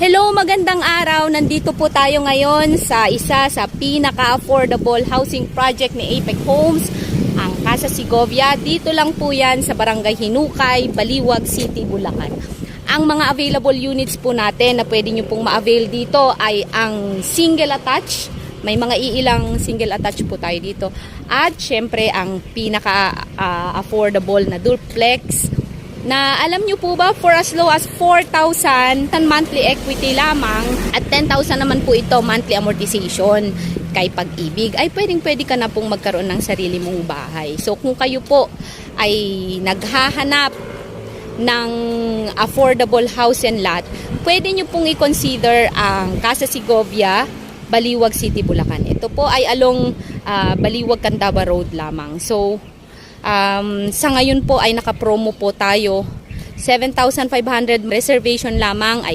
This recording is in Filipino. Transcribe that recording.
Hello, magandang araw. Nandito po tayo ngayon sa isa sa pinaka-affordable housing project ni Apex Homes, ang Casa Segovia. Dito lang po yan sa Barangay Hinukay, Baliwag City, Bulacan. Ang mga available units po natin na pwede nyo pong ma-avail dito ay ang single attached. May mga iilang single attached po tayo dito. At syempre ang pinaka-affordable na duplex na alam nyo po ba, for as low as 4,000 monthly equity lamang at 10,000 naman po ito monthly amortization kay Pag-ibig, ay pwede ka na pong magkaroon ng sarili mong bahay. So kung kayo po ay naghahanap ng affordable house and lot, pwede nyo pong i-consider ang Casa Segovia, Baliwag City, Bulacan. Ito po ay along Baliwag Candaba Road lamang. So sa ngayon po ay naka-promo po tayo. 7,500 reservation lamang ay